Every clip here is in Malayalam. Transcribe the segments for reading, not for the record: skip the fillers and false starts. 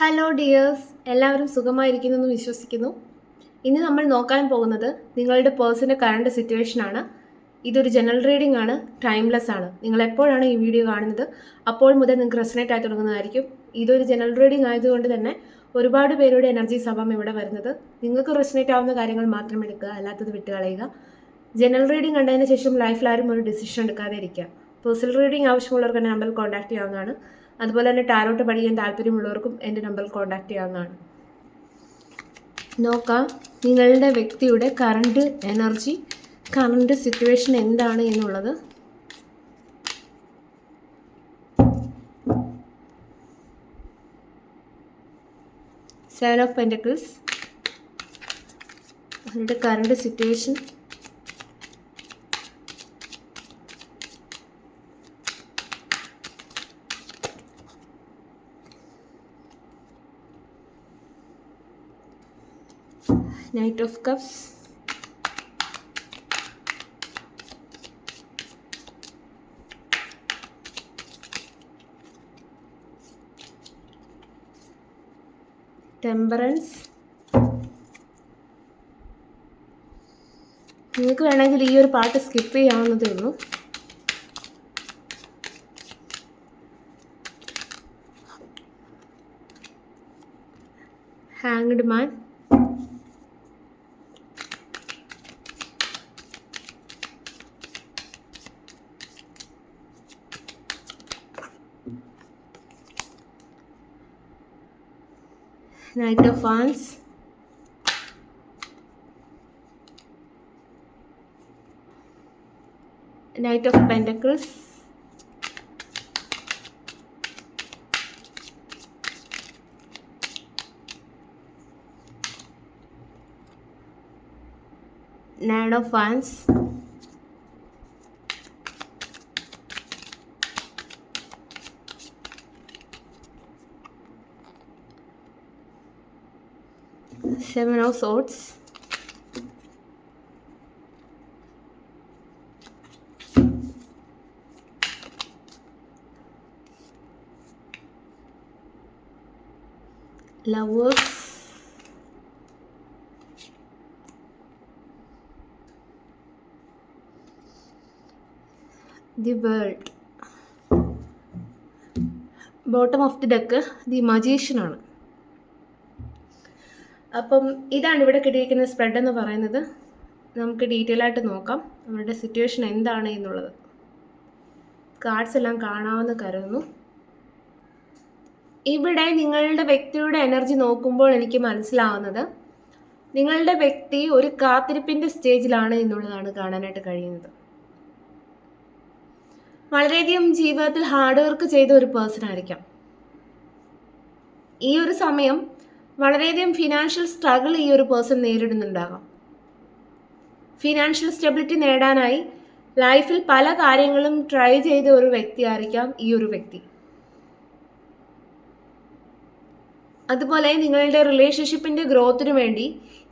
ഹലോ ഡിയേഴ്സ്, എല്ലാവരും സുഖമായിരിക്കുന്നെന്ന് വിശ്വസിക്കുന്നു. ഇന്ന് നമ്മൾ നോക്കാൻ പോകുന്നത് നിങ്ങളുടെ പേഴ്സൻ്റെ കറണ്ട് സിറ്റുവേഷനാണ്. ഇതൊരു ജനറൽ റീഡിംഗ് ആണ്, ടൈംലെസ് ആണ്. നിങ്ങൾ എപ്പോഴാണ് ഈ വീഡിയോ കാണുന്നത് അപ്പോൾ മുതൽ നിങ്ങൾക്ക് റെസനേറ്റ് ആയി തുടങ്ങുന്നതായിരിക്കും. ഇതൊരു ജനറൽ റീഡിംഗ് ആയതുകൊണ്ട് തന്നെ ഒരുപാട് പേരുടെ എനർജി സഭം ഇവിടെ വരുന്നത്. നിങ്ങൾക്ക് റെസനേറ്റ് ആവുന്ന കാര്യങ്ങൾ മാത്രം എടുക്കുക, അല്ലാത്തത് വിട്ടുകളയുക. ജനറൽ റീഡിംഗ് കണ്ടതിന് ശേഷം ലൈഫിൽ ആരും ഒരു ഡിസിഷൻ എടുക്കാതെ ഇരിക്കുക. പേഴ്സണൽ റീഡിംഗ് ആവശ്യമുള്ളവർക്ക് എൻ്റെ നമ്പറിൽ കോൺടാക്ട് ചെയ്യാവുന്നതാണ്. അതുപോലെ തന്നെ ടാരോട്ട് പഠിക്കാൻ താല്പര്യമുള്ളവർക്കും എൻ്റെ നമ്പറിൽ കോൺടാക്ട് ചെയ്യാവുന്നതാണ്. നോക്കാം നിങ്ങളുടെ വ്യക്തിയുടെ കറണ്ട് എനർജി, കറണ്ട് സിറ്റുവേഷൻ എന്താണ് എന്നുള്ളത്. സെവൻ ഓഫ് പെൻറ്റക്കിൾസ്, അവരുടെ current situation. Knight of Cups, Temperance. നിങ്ങൾക്ക് വേണമെങ്കിൽ ഈ ഒരു പാട്ട് സ്കിപ്പ് ചെയ്യാവുന്നതേ ഉള്ളൂ. Hanged Man, Knight of Wands, Knight of Pentacles, Nine of Wands, Seven of Swords, Lovers, The World. Bottom of the deck the magician ആണ്. അപ്പം ഇതാണ് ഇവിടെ കിട്ടിയിരിക്കുന്ന സ്പ്രെഡ് എന്ന് പറയുന്നത്. നമുക്ക് ഡീറ്റെയിൽ ആയിട്ട് നോക്കാം നമ്മുടെ സിറ്റുവേഷൻ എന്താണ് എന്നുള്ളത്. കാർഡ്സ് എല്ലാം കാണാമെന്ന് കരുതുന്നു. ഇവിടെ നിങ്ങളുടെ വ്യക്തിയുടെ എനർജി നോക്കുമ്പോൾ എനിക്ക് മനസ്സിലാവുന്നത് നിങ്ങളുടെ വ്യക്തി ഒരു കാത്തിരിപ്പിൻ്റെ സ്റ്റേജിലാണ് എന്നുള്ളതാണ് കാണാനായിട്ട് കഴിയുന്നത്. വളരെയധികം ജീവിതത്തിൽ ഹാർഡ് വർക്ക് ചെയ്ത ഒരു പേഴ്സൺ ആയിരിക്കാം. ഈ ഒരു സമയം വളരെയധികം ഫിനാൻഷ്യൽ സ്ട്രഗിൾ ഈ ഒരു പേഴ്സൺ നേരിടുന്നുണ്ടാകാം. ഫിനാൻഷ്യൽ സ്റ്റെബിലിറ്റി നേടാനായി ലൈഫിൽ പല കാര്യങ്ങളും ട്രൈ ചെയ്ത ഒരു വ്യക്തിയായിരിക്കാം ഈ ഒരു വ്യക്തി. അതുപോലെ നിങ്ങളുടെ റിലേഷൻഷിപ്പിൻ്റെ ഗ്രോത്തിന് വേണ്ടി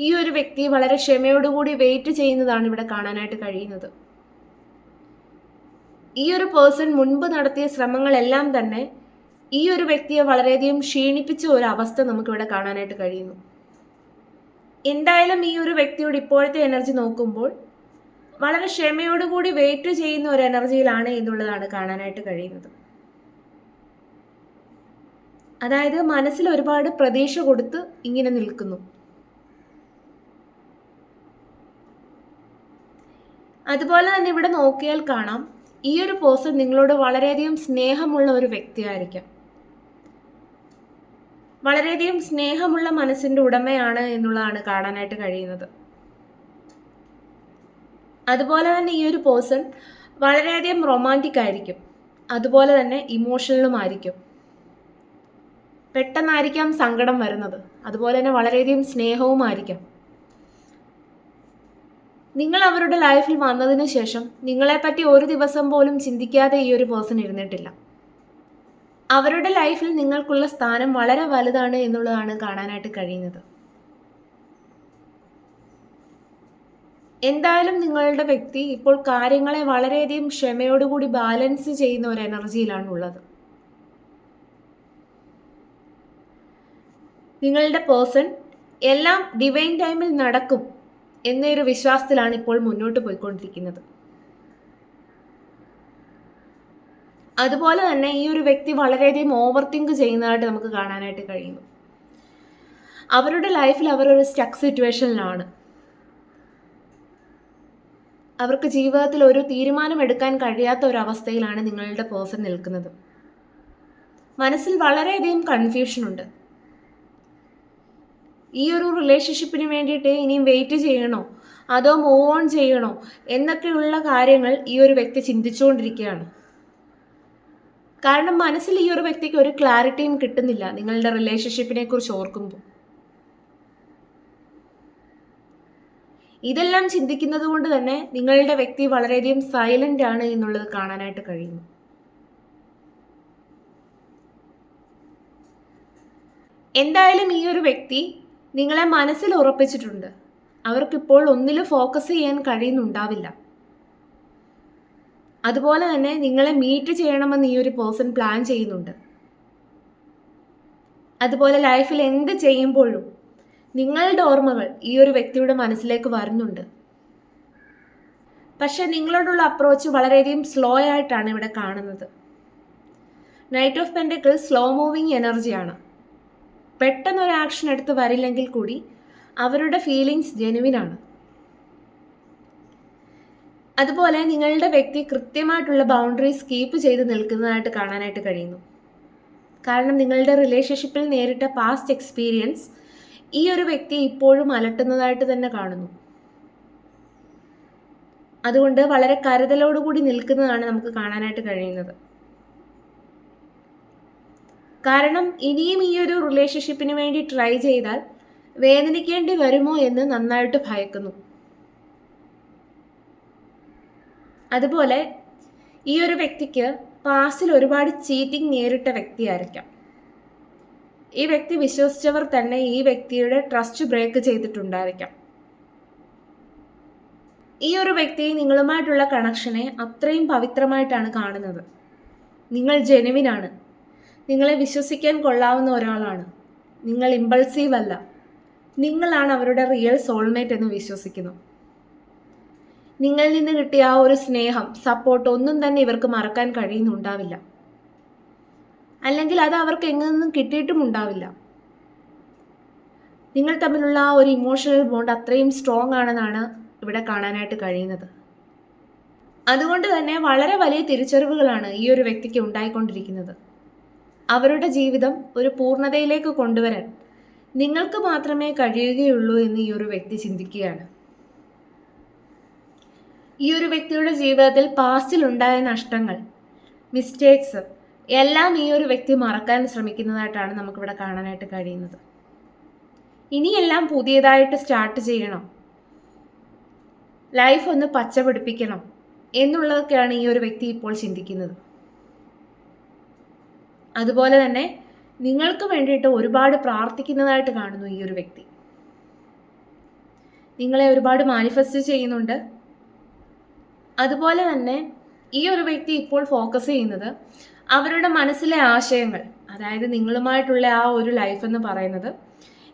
ഈ ഒരു വ്യക്തി വളരെ ക്ഷമയോടുകൂടി വെയിറ്റ് ചെയ്യുന്നതാണ് ഇവിടെ കാണാനായിട്ട് കഴിയുന്നത്. ഈ ഒരു പേഴ്സൺ മുൻപ് നടത്തിയ ശ്രമങ്ങളെല്ലാം തന്നെ ഈ ഒരു വ്യക്തിയെ വളരെയധികം ക്ഷീണിപ്പിച്ച ഒരു അവസ്ഥ നമുക്കിവിടെ കാണാനായിട്ട് കഴിയുന്നു. എന്തായാലും ഈ ഒരു വ്യക്തിയുടെ ഇപ്പോഴത്തെ എനർജി നോക്കുമ്പോൾ വളരെ ക്ഷമയോടുകൂടി വെയിറ്റ് ചെയ്യുന്ന ഒരു എനർജിയിലാണ് എന്നുള്ളതാണ് കാണാനായിട്ട് കഴിയുന്നത്. അതായത് മനസ്സിൽ ഒരുപാട് പ്രതീക്ഷ കൊടുത്ത് ഇങ്ങനെ നിൽക്കുന്നു. അതുപോലെ തന്നെ ഇവിടെ നോക്കിയാൽ കാണാം ഈ ഒരു പേഴ്സൺ നിങ്ങളോട് വളരെയധികം സ്നേഹമുള്ള ഒരു വ്യക്തിയായിരിക്കാം. വളരെയധികം സ്നേഹമുള്ള മനസ്സിൻ്റെ ഉടമയാണ് എന്നുള്ളതാണ് കാണാനായിട്ട് കഴിയുന്നത്. അതുപോലെ തന്നെ ഈ ഒരു പേഴ്സൺ വളരെയധികം റൊമാൻറ്റിക് ആയിരിക്കും. അതുപോലെ തന്നെ ഇമോഷണലും ആയിരിക്കും. പെട്ടെന്നായിരിക്കാം സങ്കടം വരുന്നത്. അതുപോലെ തന്നെ വളരെയധികം സ്നേഹവുമായിരിക്കാം. നിങ്ങൾ അവരുടെ ലൈഫിൽ വന്നതിന് ശേഷം നിങ്ങളെപ്പറ്റി ഒരു ദിവസം പോലും ചിന്തിക്കാതെ ഈ ഒരു പേഴ്സൺ ഇരുന്നിട്ടില്ല. അവരുടെ ലൈഫിൽ നിങ്ങൾക്കുള്ള സ്ഥാനം വളരെ വലുതാണ് എന്നുള്ളതാണ് കാണാനായിട്ട് കഴിയുന്നത്. എന്തായാലും നിങ്ങളുടെ വ്യക്തി ഇപ്പോൾ കാര്യങ്ങളെ വളരെയധികം ക്ഷമയോടുകൂടി ബാലൻസ് ചെയ്യുന്ന ഒരു എനർജിയിലാണ് ഉള്ളത്. നിങ്ങളുടെ പേഴ്സൺ എല്ലാം ഡിവൈൻ ടൈമിൽ നടക്കും എന്നൊരു വിശ്വാസത്തിലാണ് ഇപ്പോൾ മുന്നോട്ട് പോയിക്കൊണ്ടിരിക്കുന്നത്. അതുപോലെ തന്നെ ഈ ഒരു വ്യക്തി വളരെയധികം ഓവർ തിങ്ക് ചെയ്യുന്നതായിട്ട് നമുക്ക് കാണാനായിട്ട് കഴിയുന്നു. അവരുടെ ലൈഫിൽ അവരൊരു സ്റ്റക്ക് സിറ്റുവേഷനിലാണ്. അവർക്ക് ജീവിതത്തിൽ ഒരു തീരുമാനം എടുക്കാൻ കഴിയാത്ത ഒരു അവസ്ഥയിലാണ് നിങ്ങളുടെ പേഴ്സൺ നിൽക്കുന്നത്. മനസ്സിൽ വളരെയധികം കൺഫ്യൂഷൻ ഉണ്ട്. ഈ ഒരു റിലേഷൻഷിപ്പിന് വേണ്ടിയിട്ട് ഇനിയും വെയിറ്റ് ചെയ്യണോ അതോ മൂവ് ഓൺ ചെയ്യണോ എന്നൊക്കെയുള്ള കാര്യങ്ങൾ ഈ ഒരു വ്യക്തി ചിന്തിച്ചുകൊണ്ടിരിക്കുകയാണ്. കാരണം മനസ്സിൽ ഈ ഒരു വ്യക്തിക്ക് ഒരു ക്ലാരിറ്റിയും കിട്ടുന്നില്ല നിങ്ങളുടെ റിലേഷൻഷിപ്പിനെ കുറിച്ച് ഓർക്കുമ്പോൾ. ഇതെല്ലാം ചിന്തിക്കുന്നത് കൊണ്ട് തന്നെ നിങ്ങളുടെ വ്യക്തി വളരെയധികം സൈലന്റ് ആണ് എന്നുള്ളത് കാണാനായിട്ട് കഴിയുന്നു. എന്തായാലും ഈ ഒരു വ്യക്തി നിങ്ങളെ മനസ്സിൽ ഉറപ്പിച്ചിട്ടുണ്ട്. അവർക്കിപ്പോൾ ഒന്നിലും ഫോക്കസ് ചെയ്യാൻ കഴിയുന്നുണ്ടാവില്ല. അതുപോലെ തന്നെ നിങ്ങളെ മീറ്റ് ചെയ്യണമെന്ന് ഈ ഒരു പേഴ്സൺ പ്ലാൻ ചെയ്യുന്നുണ്ട്. അതുപോലെ ലൈഫിൽ എന്ത് ചെയ്യുമ്പോഴും നിങ്ങളുടെ ഓർമ്മകൾ ഈ ഒരു വ്യക്തിയുടെ മനസ്സിലേക്ക് വരുന്നുണ്ട്. പക്ഷെ നിങ്ങളോടുള്ള അപ്രോച്ച് വളരെയധികം സ്ലോ ആയിട്ടാണ് ഇവിടെ കാണുന്നത്. Knight of pentacles slow moving എനർജിയാണ്. പെട്ടെന്നൊരു ആക്ഷൻ എടുത്ത് വരില്ലെങ്കിൽ കൂടി അവരുടെ ഫീലിങ്സ് ജെനുവിനാണ്. അതുപോലെ നിങ്ങളുടെ വ്യക്തി കൃത്യമായിട്ടുള്ള ബൗണ്ടറീസ് കീപ്പ് ചെയ്ത് നിൽക്കുന്നതായിട്ട് കാണാനായിട്ട് കഴിയുന്നു. കാരണം നിങ്ങളുടെ റിലേഷൻഷിപ്പിൽ നേരിട്ട പാസ്റ്റ് എക്സ്പീരിയൻസ് ഈ ഒരു വ്യക്തി ഇപ്പോഴും അലട്ടുന്നതായിട്ട് തന്നെ കാണുന്നു. അതുകൊണ്ട് വളരെ കരുതലോടുകൂടി നിൽക്കുന്നതാണ് നമുക്ക് കാണാനായിട്ട് കഴിയുന്നത്. കാരണം ഇനിയും ഈ ഒരു റിലേഷൻഷിപ്പിന് വേണ്ടി ട്രൈ ചെയ്താൽ വേദനിക്കേണ്ടി വരുമോ എന്ന് നന്നായിട്ട് ഭയക്കുന്നു. അതുപോലെ ഈ ഒരു വ്യക്തിക്ക് പാസ്റ്റിൽ ഒരുപാട് ചീറ്റിംഗ് നേരിട്ട വ്യക്തിയായിരിക്കാം. ഈ വ്യക്തി വിശ്വസിച്ചവർ തന്നെ ഈ വ്യക്തിയുടെ ട്രസ്റ്റ് ബ്രേക്ക് ചെയ്തിട്ടുണ്ടായിരിക്കാം. ഈ ഒരു വ്യക്തി നിങ്ങളുമായിട്ടുള്ള കണക്ഷനെ അത്രയും പവിത്രമായിട്ടാണ് കാണുന്നത്. നിങ്ങൾ ജെനുവിനാണ്. നിങ്ങളെ വിശ്വസിക്കാൻ കൊള്ളാവുന്ന ഒരാളാണ്. നിങ്ങൾ ഇമ്പൾസീവ് അല്ല. നിങ്ങളാണ് അവരുടെ റിയൽ സോൾമേറ്റ് എന്ന് വിശ്വസിക്കുന്നു. നിങ്ങളിൽ നിന്ന് കിട്ടിയ ആ ഒരു സ്നേഹം, സപ്പോർട്ട് ഒന്നും തന്നെ ഇവർക്ക് മറക്കാൻ കഴിയുന്നുണ്ടാവില്ല. അല്ലെങ്കിൽ അത് അവർക്ക് എങ്ങു നിന്നും കിട്ടിയിട്ടും ഉണ്ടാവില്ല. നിങ്ങൾ തമ്മിലുള്ള ആ ഒരു ഇമോഷണൽ ബോണ്ട് അത്രയും സ്ട്രോങ് ആണെന്നാണ് ഇവിടെ കാണാനായിട്ട് കഴിയുന്നത്. അതുകൊണ്ട് തന്നെ വളരെ വലിയ തിരിച്ചറിവുകളാണ് ഈ ഒരു വ്യക്തിക്ക് ഉണ്ടായിക്കൊണ്ടിരിക്കുന്നത്. അവരുടെ ജീവിതം ഒരു പൂർണ്ണതയിലേക്ക് കൊണ്ടുവരാൻ നിങ്ങൾക്ക് മാത്രമേ കഴിയുകയുള്ളൂ എന്ന് ഈ ഒരു വ്യക്തി ചിന്തിക്കുകയാണ്. ഈ ഒരു വ്യക്തിയുടെ ജീവിതത്തിൽ പാസ്റ്റിൽ ഉണ്ടായ നഷ്ടങ്ങൾ, മിസ്റ്റേക്സ് എല്ലാം ഈ ഒരു വ്യക്തി മറക്കാൻ ശ്രമിക്കുന്നതായിട്ടാണ് നമുക്കിവിടെ കാണാനായിട്ട് കഴിയുന്നത്. ഇനിയെല്ലാം പുതിയതായിട്ട് സ്റ്റാർട്ട് ചെയ്യണം, ലൈഫ് ഒന്ന് പച്ച പിടിപ്പിക്കണം എന്നുള്ളതൊക്കെയാണ് ഈ ഒരു വ്യക്തി ഇപ്പോൾ ചിന്തിക്കുന്നത്. അതുപോലെ തന്നെ നിങ്ങൾക്ക് വേണ്ടിയിട്ട് ഒരുപാട് പ്രാർത്ഥിക്കുന്നതായിട്ട് കാണുന്നു ഈ ഒരു വ്യക്തി. നിങ്ങളെ ഒരുപാട് മാനിഫെസ്റ്റ് ചെയ്യുന്നുണ്ട്. അതുപോലെ തന്നെ ഈ ഒരു വ്യക്തി ഇപ്പോൾ ഫോക്കസ് ചെയ്യുന്നത് അവരുടെ മനസ്സിലെ ആശയങ്ങൾ, അതായത് നിങ്ങളുമായിട്ടുള്ള ആ ഒരു ലൈഫ് എന്ന് പറയുന്നത്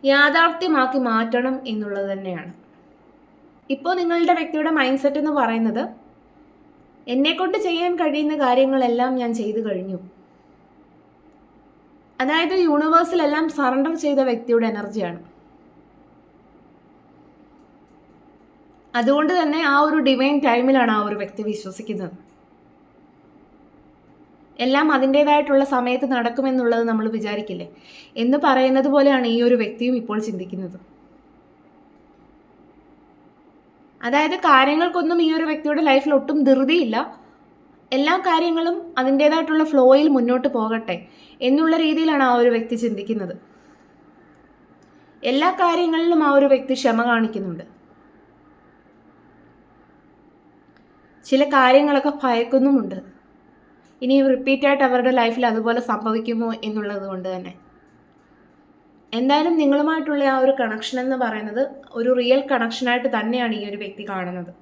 യാഥാർത്ഥ്യമാക്കി മാറ്റണം എന്നുള്ളത് തന്നെയാണ്. ഇപ്പോൾ നിങ്ങളുടെ വ്യക്തിയുടെ മൈൻഡ് സെറ്റ് എന്ന് പറയുന്നത് എന്നെക്കൊണ്ട് ചെയ്യാൻ കഴിയുന്ന കാര്യങ്ങളെല്ലാം ഞാൻ ചെയ്തു കഴിഞ്ഞു. അതായത് യൂണിവേഴ്സിലെല്ലാം സറണ്ടർ ചെയ്ത വ്യക്തിയുടെ എനർജിയാണ്. അതുകൊണ്ട് തന്നെ ആ ഒരു ഡിവൈൻ ടൈമിലാണ് ആ ഒരു വ്യക്തി വിശ്വസിക്കുന്നത്. എല്ലാം അതിൻ്റേതായിട്ടുള്ള സമയത്ത് നടക്കുമെന്നുള്ളത് നമ്മൾ വിചാരിക്കില്ലേ എന്ന് പറയുന്നത് പോലെയാണ് ഈ ഒരു വ്യക്തിയും ഇപ്പോൾ ചിന്തിക്കുന്നത്. അതായത് കാര്യങ്ങൾക്കൊന്നും ഈ ഒരു വ്യക്തിയുടെ ലൈഫിൽ ഒട്ടും ധൃതിയില്ല. എല്ലാ കാര്യങ്ങളും അതിൻ്റേതായിട്ടുള്ള ഫ്ലോയിൽ മുന്നോട്ട് പോകട്ടെ എന്നുള്ള രീതിയിലാണ് ആ ഒരു വ്യക്തി ചിന്തിക്കുന്നത്. എല്ലാ കാര്യങ്ങളിലും ആ ഒരു വ്യക്തി ക്ഷമ കാണിക്കുന്നുണ്ട്. ചില കാര്യങ്ങളൊക്കെ ഭയക്കുന്നുമുണ്ട്. ഇനി റിപ്പീറ്റായിട്ട് അവരുടെ ലൈഫിൽ അതുപോലെ സംഭവിക്കുമോ എന്നുള്ളത് കൊണ്ട് തന്നെ. എന്തായാലും നിങ്ങളുമായിട്ടുള്ള ആ ഒരു കണക്ഷൻ എന്ന് പറയുന്നത് ഒരു റിയൽ കണക്ഷനായിട്ട് തന്നെയാണ് ഈ ഒരു വ്യക്തി കാണുന്നത്.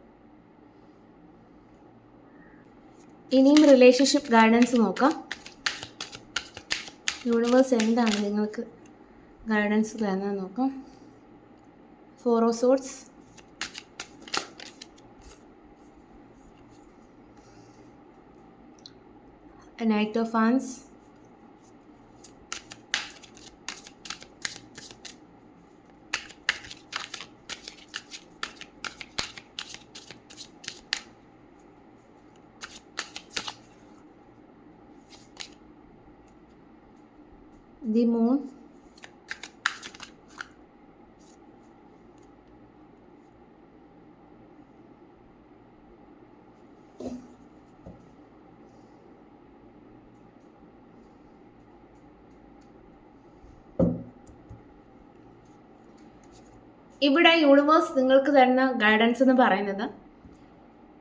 ഇനിയും റിലേഷൻഷിപ്പ് ഗൈഡൻസ് നോക്കാം. യൂണിവേഴ്സ് എന്താണ് നിങ്ങൾക്ക് ഗൈഡൻസ് തരുന്നത് നോക്കാം. 4 of Swords, a Knight of Wands, the Moon, ഇവിടെ യൂണിവേഴ്സ് നിങ്ങൾക്ക് തരുന്ന ഗൈഡൻസ് എന്ന് പറയുന്നത്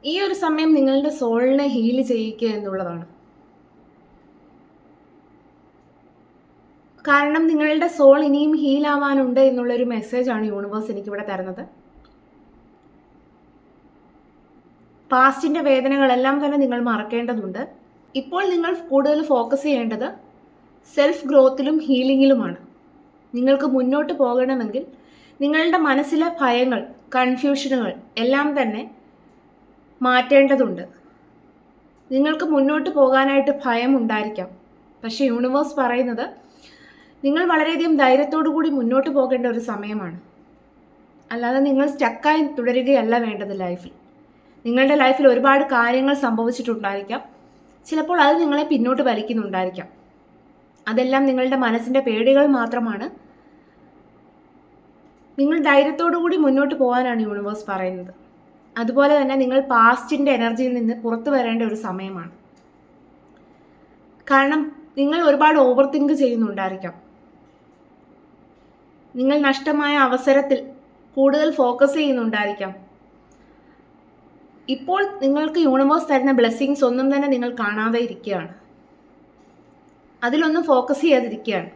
ഈ ഒരു സമയം നിങ്ങളുടെ സോളിനെ ഹീൽ ചെയ്യിക്കുക എന്നുള്ളതാണ്. കാരണം നിങ്ങളുടെ സോൾ ഇനിയും ഹീൽ ആവാനുണ്ട് എന്നുള്ളൊരു മെസ്സേജാണ് യൂണിവേഴ്സ് എനിക്കിവിടെ തരുന്നത്. പാസ്റ്റിൻ്റെ വേദനകളെല്ലാം തന്നെ നിങ്ങൾ മറക്കേണ്ടതുണ്ട്. ഇപ്പോൾ നിങ്ങൾ കൂടുതൽ ഫോക്കസ് ചെയ്യേണ്ടത് സെൽഫ് ഗ്രോത്തിലും ഹീലിങ്ങിലുമാണ്. നിങ്ങൾക്ക് മുന്നോട്ട് പോകണമെങ്കിൽ നിങ്ങളുടെ മനസ്സിലെ ഭയങ്ങൾ, കൺഫ്യൂഷനുകൾ എല്ലാം തന്നെ മാറ്റേണ്ടതുണ്ട്. നിങ്ങൾക്ക് മുന്നോട്ട് പോകാനായിട്ട് ഭയം ഉണ്ടായിരിക്കാം. പക്ഷേ യൂണിവേഴ്സ് പറയുന്നത് നിങ്ങൾ വളരെയധികം ധൈര്യത്തോടു കൂടി മുന്നോട്ട് പോകേണ്ട ഒരു സമയമാണ്. അല്ലാതെ നിങ്ങൾ സ്റ്റക്കായി തുടരുകയല്ല വേണ്ടത് ലൈഫിൽ. നിങ്ങളുടെ ലൈഫിൽ ഒരുപാട് കാര്യങ്ങൾ സംഭവിച്ചിട്ടുണ്ടായിരിക്കാം. ചിലപ്പോൾ അത് നിങ്ങളെ പിന്നോട്ട് വലിക്കുന്നുണ്ടായിരിക്കാം. അതെല്ലാം നിങ്ങളുടെ മനസ്സിൻ്റെ പേടികൾ മാത്രമാണ്. നിങ്ങൾ ധൈര്യത്തോടു കൂടി മുന്നോട്ട് പോകാനാണ് യൂണിവേഴ്സ് പറയുന്നത്. അതുപോലെ തന്നെ നിങ്ങൾ പാസ്റ്റിൻ്റെ എനർജിയിൽ നിന്ന് പുറത്തു വരേണ്ട ഒരു സമയമാണ്. കാരണം നിങ്ങൾ ഒരുപാട് ഓവർ തിങ്ക് ചെയ്യുന്നുണ്ടായിരിക്കാം. നിങ്ങൾ നഷ്ടമായ അവസരത്തിൽ കൂടുതൽ ഫോക്കസ് ചെയ്യുന്നുണ്ടായിരിക്കാം. ഇപ്പോൾ നിങ്ങൾക്ക് യൂണിവേഴ്സ് തരുന്ന ബ്ലെസ്സിങ്സ് ഒന്നും തന്നെ നിങ്ങൾ കാണാതെ ഇരിക്കുകയാണ്. അതിലൊന്നും ഫോക്കസ് ചെയ്യാതിരിക്കുകയാണ്.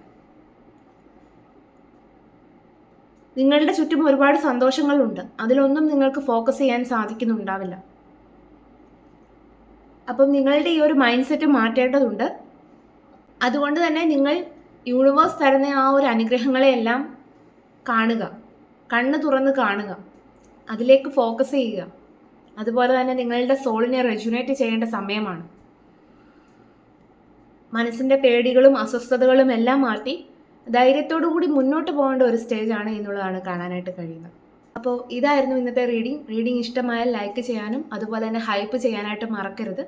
നിങ്ങളുടെ ചുറ്റും ഒരുപാട് സന്തോഷങ്ങളുണ്ട്. അതിലൊന്നും നിങ്ങൾക്ക് ഫോക്കസ് ചെയ്യാൻ സാധിക്കുന്നുണ്ടാവില്ല. അപ്പം നിങ്ങളുടെ ഈ ഒരു മൈൻഡ് സെറ്റ് മാറ്റേണ്ടതുണ്ട്. അതുകൊണ്ട് തന്നെ നിങ്ങൾ യൂണിവേഴ്സ് തരുന്ന ആ ഒരു അനുഗ്രഹങ്ങളെയെല്ലാം കാണുക, കണ്ണ് തുറന്ന് കാണുക, അതിലേക്ക് ഫോക്കസ് ചെയ്യുക. അതുപോലെ തന്നെ നിങ്ങളുടെ സോളിനെ റെജുനേറ്റ് ചെയ്യേണ്ട സമയമാണ്. മനസ്സിൻ്റെ പേടികളും അസ്വസ്ഥതകളും എല്ലാം മാറ്റി ധൈര്യത്തോടു കൂടി മുന്നോട്ട് പോകേണ്ട ഒരു സ്റ്റേജാണ് എന്നുള്ളതാണ് കാണാനായിട്ട് കഴിയുന്നത്. അപ്പോൾ ഇതായിരുന്നു ഇന്നത്തെ റീഡിംഗ്. ഇഷ്ടമായാൽ ലൈക്ക് ചെയ്യാനും അതുപോലെ തന്നെ ഹൈപ്പ് ചെയ്യാനായിട്ട് മറക്കരുത്.